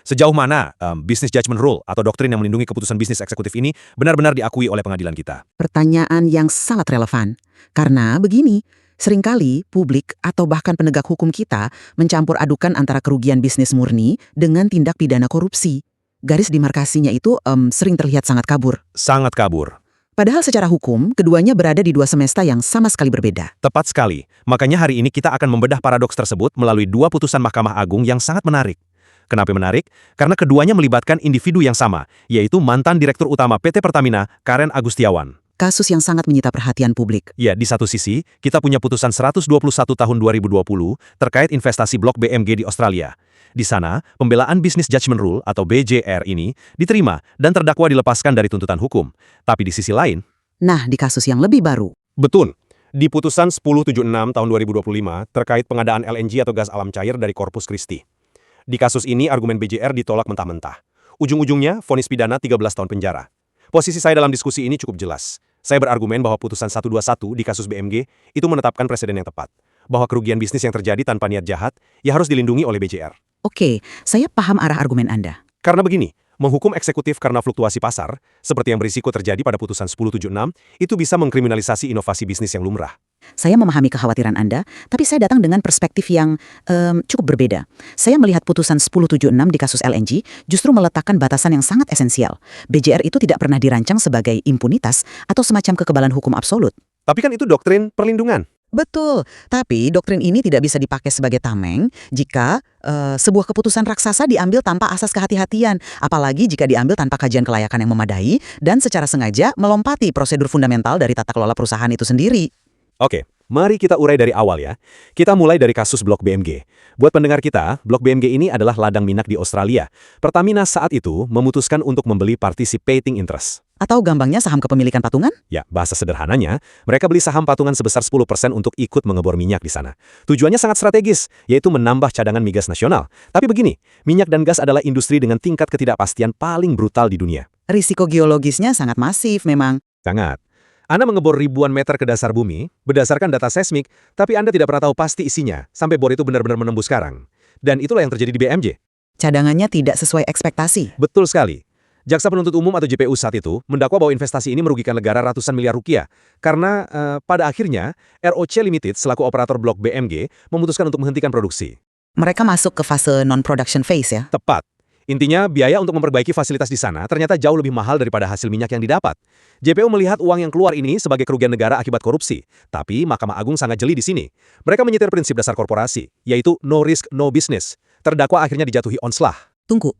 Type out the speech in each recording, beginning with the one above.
Sejauh mana business judgment rule atau doktrin yang melindungi keputusan bisnis eksekutif ini benar-benar diakui oleh pengadilan kita? Pertanyaan yang sangat relevan. Karena begini, seringkali publik atau bahkan penegak hukum kita mencampur adukan antara kerugian bisnis murni dengan tindak pidana korupsi. Garis demarkasinya itu sering terlihat sangat kabur. Sangat kabur. Padahal secara hukum, keduanya berada di dua semesta yang sama sekali berbeda. Tepat sekali. Makanya hari ini kita akan membedah paradoks tersebut melalui dua putusan Mahkamah Agung yang sangat menarik. Kenapa menarik? Karena keduanya melibatkan individu yang sama, yaitu mantan Direktur Utama PT Pertamina, Karen Agustiawan. Kasus yang sangat menyita perhatian publik. Ya, di satu sisi, kita punya putusan 121 tahun 2020 terkait investasi blok BMG di Australia. Di sana, pembelaan Business Judgment Rule atau BJR ini diterima dan terdakwa dilepaskan dari tuntutan hukum. Tapi di sisi lain... Nah, di kasus yang lebih baru. Betul. Di putusan 1076 tahun 2025 terkait pengadaan LNG atau gas alam cair dari Corpus Christi. Di kasus ini, argumen BJR ditolak mentah-mentah. Ujung-ujungnya, vonis pidana 13 tahun penjara. Posisi saya dalam diskusi ini cukup jelas. Saya berargumen bahwa putusan 121 di kasus BMG itu menetapkan presiden yang tepat. Bahwa kerugian bisnis yang terjadi tanpa niat jahat, ya harus dilindungi oleh BJR. Oke, saya paham arah argumen Anda. Karena begini, menghukum eksekutif karena fluktuasi pasar, seperti yang berisiko terjadi pada putusan 1076, itu bisa mengkriminalisasi inovasi bisnis yang lumrah. Saya memahami kekhawatiran Anda, tapi saya datang dengan perspektif yang cukup berbeda. Saya melihat putusan 1076 di kasus LNG justru meletakkan batasan yang sangat esensial. BJR itu tidak pernah dirancang sebagai impunitas atau semacam kekebalan hukum absolut. Tapi kan itu doktrin perlindungan. Betul, tapi doktrin ini tidak bisa dipakai sebagai tameng jika sebuah keputusan raksasa diambil tanpa asas kehati-hatian, apalagi jika diambil tanpa kajian kelayakan yang memadai dan secara sengaja melompati prosedur fundamental dari tata kelola perusahaan itu sendiri. Oke, mari kita urai dari awal ya. Kita mulai dari kasus blok BMG. Buat pendengar kita, blok BMG ini adalah ladang minyak di Australia. Pertamina saat itu memutuskan untuk membeli participating interest. Atau gampangnya saham kepemilikan patungan? Ya, bahasa sederhananya, mereka beli saham patungan sebesar 10% untuk ikut mengebor minyak di sana. Tujuannya sangat strategis, yaitu menambah cadangan migas nasional. Tapi begini, minyak dan gas adalah industri dengan tingkat ketidakpastian paling brutal di dunia. Risiko geologisnya sangat masif memang. Sangat. Anda mengebor ribuan meter ke dasar bumi, berdasarkan data seismik, tapi Anda tidak pernah tahu pasti isinya, sampai bor itu benar-benar menembus karang. Dan itulah yang terjadi di BMJ. Cadangannya tidak sesuai ekspektasi. Betul sekali. Jaksa penuntut umum atau JPU saat itu mendakwa bahwa investasi ini merugikan negara ratusan miliar rupiah. Karena pada akhirnya, ROC Limited selaku operator blok BMG memutuskan untuk menghentikan produksi. Mereka masuk ke fase non-production phase ya? Tepat. Intinya, biaya untuk memperbaiki fasilitas di sana ternyata jauh lebih mahal daripada hasil minyak yang didapat. JPU melihat uang yang keluar ini sebagai kerugian negara akibat korupsi. Tapi Mahkamah Agung sangat jeli di sini. Mereka menyetir prinsip dasar korporasi, yaitu no risk, no business. Terdakwa akhirnya dijatuhi onslah. Tunggu,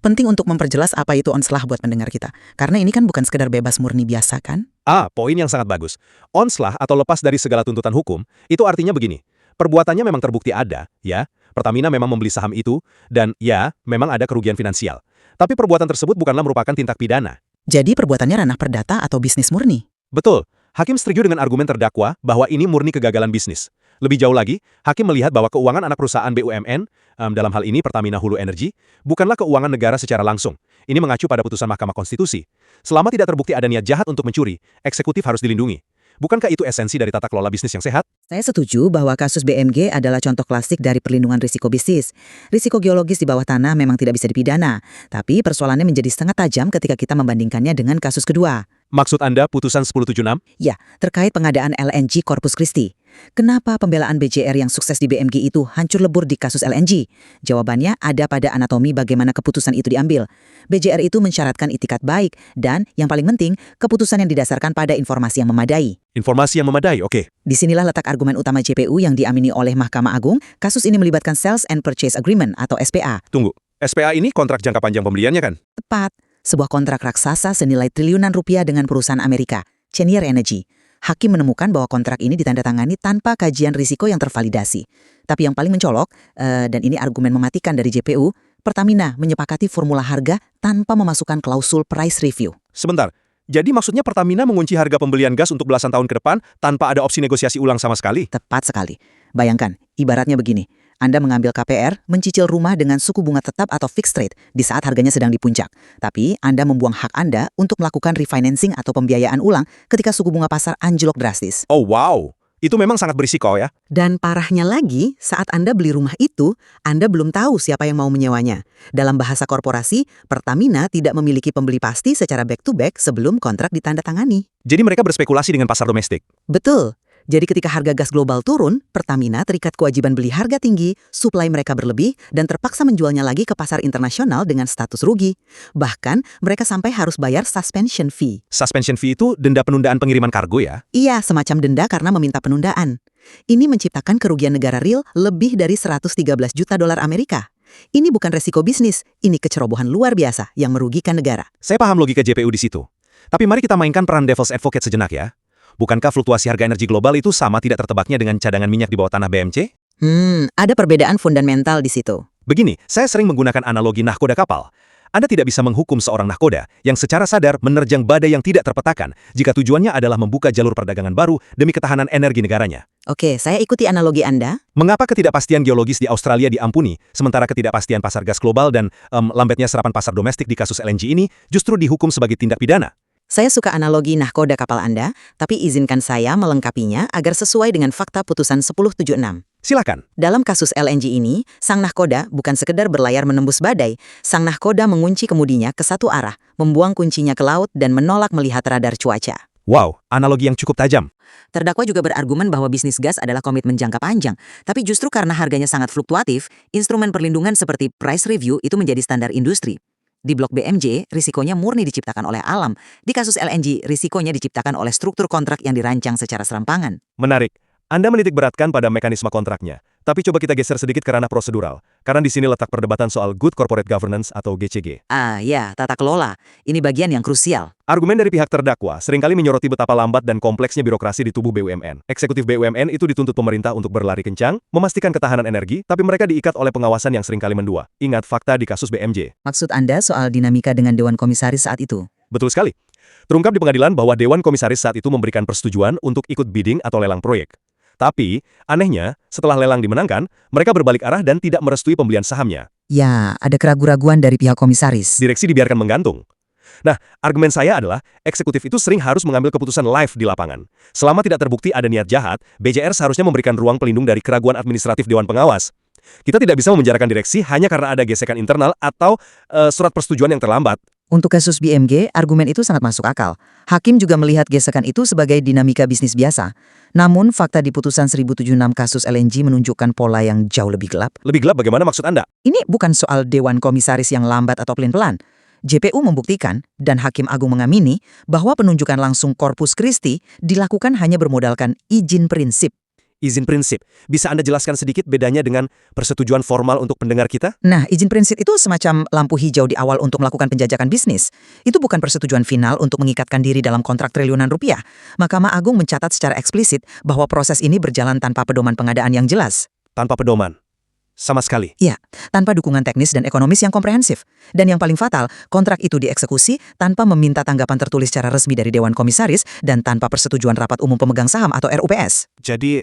penting untuk memperjelas apa itu onslah buat pendengar kita. Karena ini kan bukan sekedar bebas murni biasa kan? Poin yang sangat bagus. Onslah atau lepas dari segala tuntutan hukum, itu artinya begini. Perbuatannya memang terbukti ada, ya. Pertamina memang membeli saham itu, dan ya, memang ada kerugian finansial. Tapi perbuatan tersebut bukanlah merupakan tindak pidana. Jadi perbuatannya ranah perdata atau bisnis murni? Betul. Hakim setuju dengan argumen terdakwa bahwa ini murni kegagalan bisnis. Lebih jauh lagi, Hakim melihat bahwa keuangan anak perusahaan BUMN, dalam hal ini Pertamina Hulu Energy, bukanlah keuangan negara secara langsung. Ini mengacu pada putusan Mahkamah Konstitusi. Selama tidak terbukti ada niat jahat untuk mencuri, eksekutif harus dilindungi. Bukankah itu esensi dari tata kelola bisnis yang sehat? Saya setuju bahwa kasus BMG adalah contoh klasik dari perlindungan risiko bisnis. Risiko geologis di bawah tanah memang tidak bisa dipidana, tapi persoalannya menjadi sangat tajam ketika kita membandingkannya dengan kasus kedua. Maksud Anda putusan 1076? Ya, terkait pengadaan LNG Corpus Christi. Kenapa pembelaan BJR yang sukses di BMG itu hancur lebur di kasus LNG? Jawabannya ada pada anatomi bagaimana keputusan itu diambil. BJR itu mensyaratkan itikat baik dan, yang paling penting, keputusan yang didasarkan pada informasi yang memadai. Informasi yang memadai, oke. Disinilah letak argumen utama JPU yang diamini oleh Mahkamah Agung. Kasus ini melibatkan Sales and Purchase Agreement atau SPA. Tunggu, SPA ini kontrak jangka panjang pembeliannya kan? Tepat. Sebuah kontrak raksasa senilai triliunan rupiah dengan perusahaan Amerika, Cheniere Energy. Hakim menemukan bahwa kontrak ini ditandatangani tanpa kajian risiko yang tervalidasi. Tapi yang paling mencolok, dan ini argumen mematikan dari JPU, Pertamina menyepakati formula harga tanpa memasukkan klausul price review. Sebentar, jadi maksudnya Pertamina mengunci harga pembelian gas untuk belasan tahun ke depan tanpa ada opsi negosiasi ulang sama sekali? Tepat sekali. Bayangkan, ibaratnya begini. Anda mengambil KPR, mencicil rumah dengan suku bunga tetap atau fixed rate di saat harganya sedang di puncak. Tapi Anda membuang hak Anda untuk melakukan refinancing atau pembiayaan ulang ketika suku bunga pasar anjlok drastis. Oh wow, Itu memang sangat berisiko ya. Dan parahnya lagi, saat Anda beli rumah itu, Anda belum tahu siapa yang mau menyewanya. Dalam bahasa korporasi, Pertamina tidak memiliki pembeli pasti secara back-to-back sebelum kontrak ditandatangani. Jadi mereka berspekulasi dengan pasar domestik. Betul. Jadi ketika harga gas global turun, Pertamina terikat kewajiban beli harga tinggi, suplai mereka berlebih, dan terpaksa menjualnya lagi ke pasar internasional dengan status rugi. Bahkan, mereka sampai harus bayar suspension fee. Suspension fee itu denda penundaan pengiriman kargo ya? Iya, semacam denda karena meminta penundaan. Ini menciptakan kerugian negara real lebih dari 113 juta dolar Amerika. Ini bukan resiko bisnis, ini kecerobohan luar biasa yang merugikan negara. Saya paham logika JPU di situ. Tapi mari kita mainkan peran devil's advocate sejenak ya. Bukankah fluktuasi harga energi global itu sama tidak tertebaknya dengan cadangan minyak di bawah tanah BMC? Ada perbedaan fundamental di situ. Begini, saya sering menggunakan analogi nahkoda kapal. Anda tidak bisa menghukum seorang nahkoda yang secara sadar menerjang badai yang tidak terpetakan jika tujuannya adalah membuka jalur perdagangan baru demi ketahanan energi negaranya. Oke, saya ikuti analogi Anda. Mengapa ketidakpastian geologis di Australia diampuni, sementara ketidakpastian pasar gas global dan lambatnya serapan pasar domestik di kasus LNG ini justru dihukum sebagai tindak pidana? Saya suka analogi nahkoda kapal Anda, tapi izinkan saya melengkapinya agar sesuai dengan fakta putusan 1076. Silakan. Dalam kasus LNG ini, sang nahkoda bukan sekedar berlayar menembus badai. Sang nahkoda mengunci kemudinya ke satu arah, membuang kuncinya ke laut dan menolak melihat radar cuaca. Wow, analogi yang cukup tajam. Terdakwa juga berargumen bahwa bisnis gas adalah komitmen jangka panjang. Tapi justru karena harganya sangat fluktuatif, instrumen perlindungan seperti price review itu menjadi standar industri. Di blok BMJ, risikonya murni diciptakan oleh alam. Di kasus LNG, risikonya diciptakan oleh struktur kontrak yang dirancang secara serampangan. Menarik. Anda menitik beratkan pada mekanisme kontraknya. Tapi coba kita geser sedikit ke ranah prosedural. Karena di sini letak perdebatan soal Good Corporate Governance atau GCG. Ya, tata kelola. Ini bagian yang krusial. Argumen dari pihak terdakwa seringkali menyoroti betapa lambat dan kompleksnya birokrasi di tubuh BUMN. Eksekutif BUMN itu dituntut pemerintah untuk berlari kencang, memastikan ketahanan energi, tapi mereka diikat oleh pengawasan yang seringkali mendua. Ingat fakta di kasus BMJ. Maksud Anda soal dinamika dengan Dewan Komisaris saat itu? Betul sekali. Terungkap di pengadilan bahwa Dewan Komisaris saat itu memberikan persetujuan untuk ikut bidding atau lelang proyek. Tapi, anehnya, setelah lelang dimenangkan, mereka berbalik arah dan tidak merestui pembelian sahamnya. Ya, ada keraguan-raguan dari pihak komisaris. Direksi dibiarkan menggantung. Nah, argumen saya adalah, eksekutif itu sering harus mengambil keputusan live di lapangan. Selama tidak terbukti ada niat jahat, BJR seharusnya memberikan ruang pelindung dari keraguan administratif Dewan Pengawas. Kita tidak bisa memenjarakan direksi hanya karena ada gesekan internal atau surat persetujuan yang terlambat. Untuk kasus BMG, argumen itu sangat masuk akal. Hakim juga melihat gesekan itu sebagai dinamika bisnis biasa. Namun, fakta di putusan 1076 kasus LNG menunjukkan pola yang jauh lebih gelap. Lebih gelap bagaimana maksud Anda? Ini bukan soal Dewan Komisaris yang lambat atau pelin-pelan. JPU membuktikan, dan Hakim Agung mengamini, bahwa penunjukan langsung Corpus Christi dilakukan hanya bermodalkan izin prinsip. Izin prinsip. Bisa Anda jelaskan sedikit bedanya dengan persetujuan formal untuk pendengar kita? Nah, izin prinsip itu semacam lampu hijau di awal untuk melakukan penjajakan bisnis. Itu bukan persetujuan final untuk mengikatkan diri dalam kontrak triliunan rupiah. Mahkamah Agung mencatat secara eksplisit bahwa proses ini berjalan tanpa pedoman pengadaan yang jelas. Tanpa pedoman. Sama sekali. Iya, tanpa dukungan teknis dan ekonomis yang komprehensif. Dan yang paling fatal, kontrak itu dieksekusi tanpa meminta tanggapan tertulis secara resmi dari Dewan Komisaris dan tanpa persetujuan Rapat Umum Pemegang Saham atau RUPS. Jadi,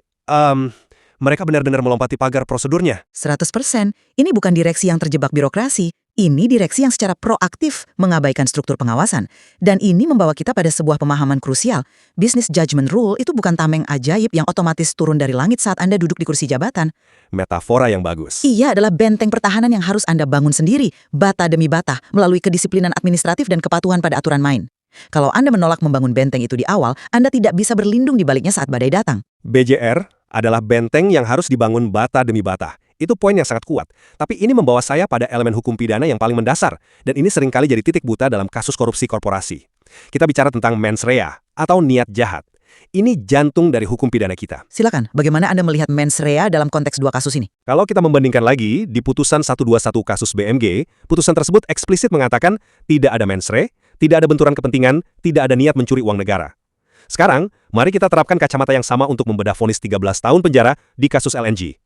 mereka benar-benar melompati pagar prosedurnya. 100%. Ini bukan direksi yang terjebak birokrasi. Ini direksi yang secara proaktif mengabaikan struktur pengawasan. Dan ini membawa kita pada sebuah pemahaman krusial. Business judgment rule itu bukan tameng ajaib yang otomatis turun dari langit saat Anda duduk di kursi jabatan. Metafora yang bagus. Iya, adalah benteng pertahanan yang harus Anda bangun sendiri, bata demi bata, melalui kedisiplinan administratif dan kepatuhan pada aturan main. Kalau Anda menolak membangun benteng itu di awal, Anda tidak bisa berlindung di baliknya saat badai datang. BJR adalah benteng yang harus dibangun bata demi bata. Itu poin yang sangat kuat. Tapi ini membawa saya pada elemen hukum pidana yang paling mendasar. Dan ini seringkali jadi titik buta dalam kasus korupsi korporasi. Kita bicara tentang mens rea atau niat jahat. Ini jantung dari hukum pidana kita. Silakan, bagaimana Anda melihat mens rea dalam konteks dua kasus ini? Kalau kita membandingkan lagi, di putusan 121 kasus BMG, putusan tersebut eksplisit mengatakan tidak ada mens rea, tidak ada benturan kepentingan, tidak ada niat mencuri uang negara. Sekarang, mari kita terapkan kacamata yang sama untuk membedah vonis 13 tahun penjara di kasus LNG.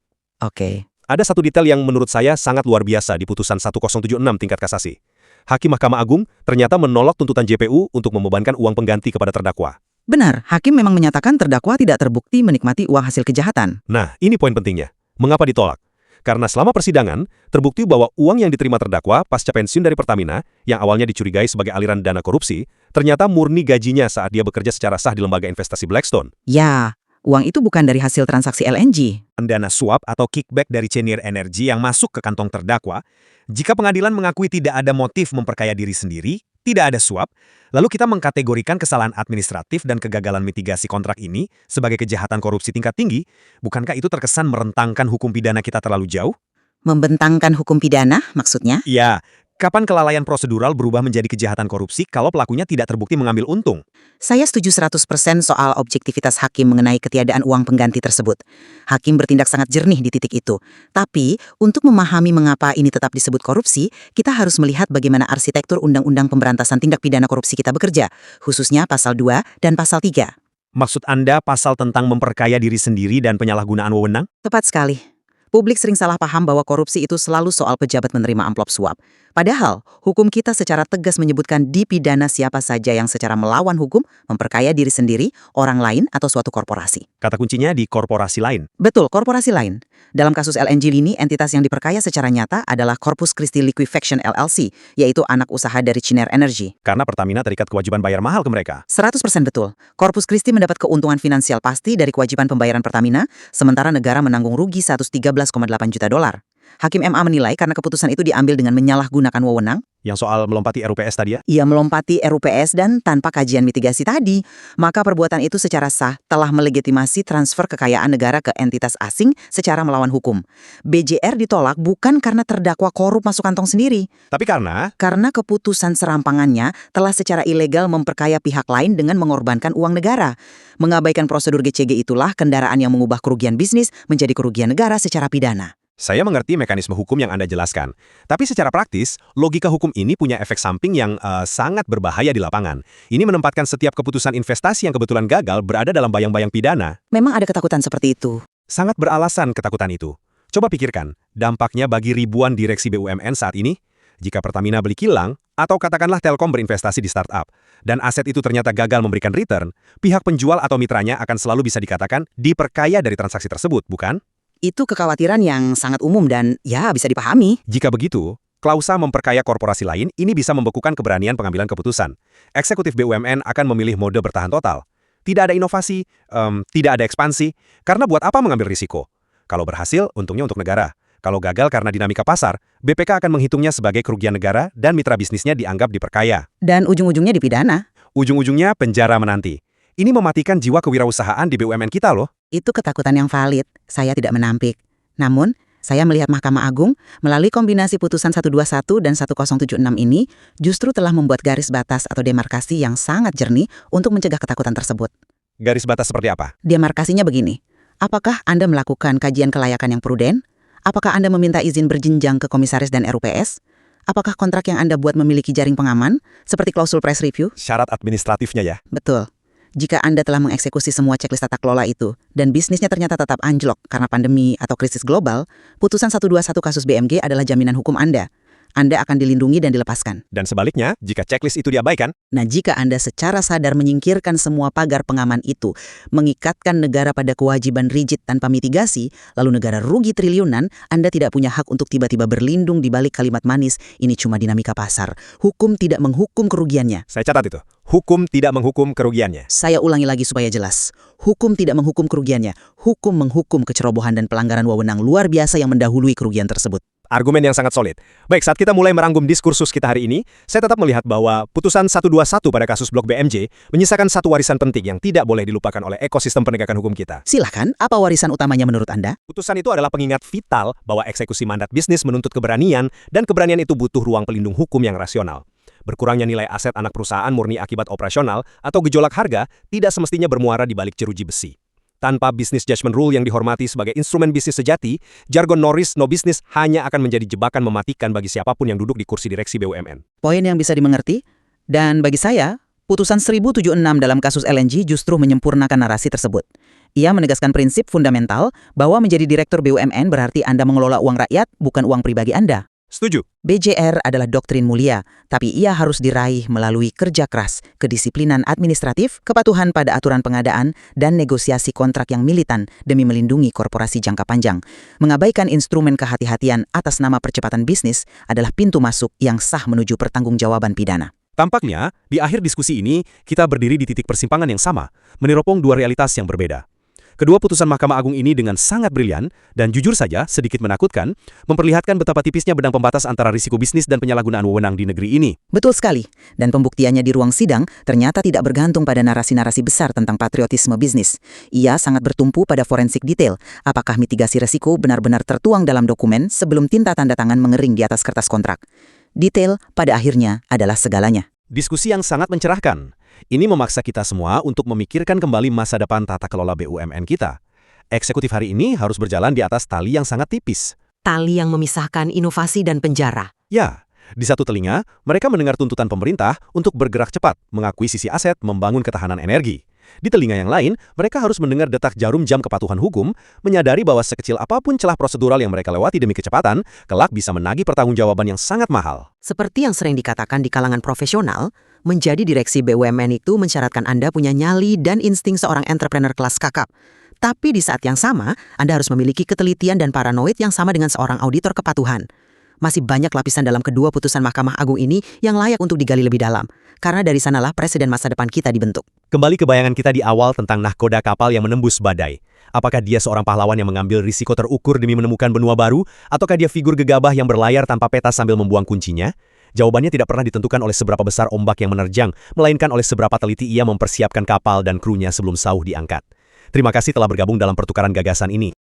Oke. Ada satu detail yang menurut saya sangat luar biasa di putusan 1076 tingkat kasasi. Hakim Mahkamah Agung ternyata menolak tuntutan JPU untuk membebankan uang pengganti kepada terdakwa. Benar, hakim memang menyatakan terdakwa tidak terbukti menikmati uang hasil kejahatan. Nah, ini poin pentingnya. Mengapa ditolak? Karena selama persidangan, terbukti bahwa uang yang diterima terdakwa pasca pensiun dari Pertamina, yang awalnya dicurigai sebagai aliran dana korupsi, ternyata murni gajinya saat dia bekerja secara sah di lembaga investasi Blackstone. Ya, Uang itu bukan dari hasil transaksi LNG. Dana suap atau kickback dari Cheniere Energy yang masuk ke kantong terdakwa, jika pengadilan mengakui tidak ada motif memperkaya diri sendiri, tidak ada suap, lalu kita mengkategorikan kesalahan administratif dan kegagalan mitigasi kontrak ini sebagai kejahatan korupsi tingkat tinggi, bukankah itu terkesan merentangkan hukum pidana kita terlalu jauh? Membentangkan hukum pidana, maksudnya? Ya, kapan kelalaian prosedural berubah menjadi kejahatan korupsi kalau pelakunya tidak terbukti mengambil untung? Saya setuju 100% soal objektivitas hakim mengenai ketiadaan uang pengganti tersebut. Hakim bertindak sangat jernih di titik itu. Tapi, untuk memahami mengapa ini tetap disebut korupsi, kita harus melihat bagaimana arsitektur Undang-Undang Pemberantasan Tindak Pidana Korupsi kita bekerja, khususnya Pasal 2 dan Pasal 3. Maksud Anda pasal tentang memperkaya diri sendiri dan penyalahgunaan wewenang? Tepat sekali. Publik sering salah paham bahwa korupsi itu selalu soal pejabat menerima amplop suap. Padahal, hukum kita secara tegas menyebutkan dipidana siapa saja yang secara melawan hukum memperkaya diri sendiri, orang lain, atau suatu korporasi. Kata kuncinya di korporasi lain. Betul, korporasi lain. Dalam kasus LNG ini, entitas yang diperkaya secara nyata adalah Corpus Christi Liquefaction LLC, yaitu anak usaha dari Cheniere Energy. Karena Pertamina terikat kewajiban bayar mahal ke mereka. 100% betul. Corpus Christi mendapat keuntungan finansial pasti dari kewajiban pembayaran Pertamina, sementara negara menanggung rugi 113,8 juta dolar. Hakim MA menilai karena keputusan itu diambil dengan menyalahgunakan wewenang, Yang soal melompati RUPS tadi ya? ia melompati RUPS dan tanpa kajian mitigasi tadi, maka perbuatan itu secara sah telah melegitimasi transfer kekayaan negara ke entitas asing secara melawan hukum. BJR ditolak bukan karena terdakwa korup masuk kantong sendiri, Tapi karena karena keputusan serampangannya telah secara ilegal memperkaya pihak lain dengan mengorbankan uang negara. Mengabaikan prosedur GCG itulah kendaraan yang mengubah kerugian bisnis menjadi kerugian negara secara pidana. saya mengerti mekanisme hukum yang Anda jelaskan. Tapi secara praktis, logika hukum ini punya efek samping yang sangat berbahaya di lapangan. Ini menempatkan setiap keputusan investasi yang kebetulan gagal berada dalam bayang-bayang pidana. Memang ada ketakutan seperti itu. Sangat beralasan ketakutan itu. Coba pikirkan, dampaknya bagi ribuan direksi BUMN saat ini. Jika Pertamina beli kilang, atau katakanlah Telkom berinvestasi di startup, dan aset itu ternyata gagal memberikan return, pihak penjual atau mitranya akan selalu bisa dikatakan diperkaya dari transaksi tersebut, bukan? Itu kekhawatiran yang sangat umum dan ya bisa dipahami. Jika begitu, klausa memperkaya korporasi lain ini bisa membekukan keberanian pengambilan keputusan. Eksekutif BUMN akan memilih mode bertahan total. Tidak ada inovasi, tidak ada ekspansi, karena buat apa mengambil risiko? Kalau berhasil, untungnya untuk negara. Kalau gagal karena dinamika pasar, BPK akan menghitungnya sebagai kerugian negara dan mitra bisnisnya dianggap diperkaya. Dan ujung-ujungnya dipidana. Ujung-ujungnya penjara menanti. Ini mematikan jiwa kewirausahaan di BUMN kita loh. Itu ketakutan yang valid, saya tidak menampik. Namun, saya melihat Mahkamah Agung melalui kombinasi putusan 121 dan 1076 ini justru telah membuat garis batas atau demarkasi yang sangat jernih untuk mencegah ketakutan tersebut. Garis batas seperti apa? Demarkasinya begini, apakah Anda melakukan kajian kelayakan yang pruden? Apakah Anda meminta izin berjenjang ke komisaris dan RUPS? Apakah kontrak yang Anda buat memiliki jaring pengaman, seperti klausul press review? Syarat administratifnya ya. Betul. Jika Anda telah mengeksekusi semua checklist tata kelola itu, dan bisnisnya ternyata tetap anjlok karena pandemi atau krisis global, putusan 121 kasus BMG adalah jaminan hukum Anda. Anda akan dilindungi dan dilepaskan. Dan sebaliknya, jika checklist itu diabaikan, Nah, jika Anda secara sadar menyingkirkan semua pagar pengaman itu, mengikatkan negara pada kewajiban rigid tanpa mitigasi, lalu negara rugi triliunan, Anda tidak punya hak untuk tiba-tiba berlindung di balik kalimat manis, ini cuma dinamika pasar. Hukum tidak menghukum kerugiannya. saya catat itu. Hukum tidak menghukum kerugiannya. Saya ulangi lagi supaya jelas. Hukum tidak menghukum kerugiannya. Hukum menghukum kecerobohan dan pelanggaran wewenang luar biasa yang mendahului kerugian tersebut. Argumen yang sangat solid. Baik, saat kita mulai merangkum diskursus kita hari ini, saya tetap melihat bahwa putusan 121 pada kasus blok BMJ menyisakan satu warisan penting yang tidak boleh dilupakan oleh ekosistem penegakan hukum kita. Silahkan, apa warisan utamanya menurut Anda? Putusan itu adalah pengingat vital bahwa eksekusi mandat bisnis menuntut keberanian, dan keberanian itu butuh ruang pelindung hukum yang rasional. Berkurangnya nilai aset anak perusahaan murni akibat operasional atau gejolak harga tidak semestinya bermuara di balik jeruji besi. Tanpa business judgment rule yang dihormati sebagai instrumen bisnis sejati, jargon Norris no business hanya akan menjadi jebakan mematikan bagi siapapun yang duduk di kursi direksi BUMN. Poin yang bisa dimengerti, dan bagi saya, putusan 1076 dalam kasus LNG justru menyempurnakan narasi tersebut. Ia menegaskan prinsip fundamental bahwa menjadi direktur BUMN berarti Anda mengelola uang rakyat, bukan uang pribadi Anda. Setuju? BJR adalah doktrin mulia, tapi ia harus diraih melalui kerja keras, kedisiplinan administratif, kepatuhan pada aturan pengadaan, dan negosiasi kontrak yang militan demi melindungi korporasi jangka panjang. Mengabaikan instrumen kehati-hatian atas nama percepatan bisnis adalah pintu masuk yang sah menuju pertanggungjawaban pidana. Tampaknya, di akhir diskusi ini, kita berdiri di titik persimpangan yang sama, meneropong dua realitas yang berbeda. Kedua putusan Mahkamah Agung ini dengan sangat brilian dan jujur saja sedikit menakutkan, memperlihatkan betapa tipisnya benang pembatas antara risiko bisnis dan penyalahgunaan wewenang di negeri ini. Betul sekali. Dan pembuktiannya di ruang sidang ternyata tidak bergantung pada narasi-narasi besar tentang patriotisme bisnis. Ia sangat bertumpu pada forensik detail. Apakah mitigasi risiko benar-benar tertuang dalam dokumen sebelum tinta tanda tangan mengering di atas kertas kontrak? Detail pada akhirnya adalah segalanya. Diskusi yang sangat mencerahkan. Ini memaksa kita semua untuk memikirkan kembali masa depan tata kelola BUMN kita. Eksekutif hari ini harus berjalan di atas tali yang sangat tipis. Tali yang memisahkan inovasi dan penjara. Ya, di satu telinga, mereka mendengar tuntutan pemerintah untuk bergerak cepat, mengakuisisi aset, membangun ketahanan energi. Di telinga yang lain, mereka harus mendengar detak jarum jam kepatuhan hukum, menyadari bahwa sekecil apapun celah prosedural yang mereka lewati demi kecepatan, kelak bisa menagih pertanggungjawaban yang sangat mahal. Seperti yang sering dikatakan di kalangan profesional, menjadi direksi BUMN itu mensyaratkan Anda punya nyali dan insting seorang entrepreneur kelas kakap. Tapi di saat yang sama, Anda harus memiliki ketelitian dan paranoid yang sama dengan seorang auditor kepatuhan. Masih banyak lapisan dalam kedua putusan Mahkamah Agung ini yang layak untuk digali lebih dalam. Karena dari sanalah presiden masa depan kita dibentuk. Kembali ke bayangan kita di awal tentang nahkoda kapal yang menembus badai. Apakah dia seorang pahlawan yang mengambil risiko terukur demi menemukan benua baru? Ataukah dia figur gegabah yang berlayar tanpa peta sambil membuang kuncinya? Jawabannya tidak pernah ditentukan oleh seberapa besar ombak yang menerjang, melainkan oleh seberapa teliti ia mempersiapkan kapal dan krunya sebelum sauh diangkat. Terima kasih telah bergabung dalam pertukaran gagasan ini.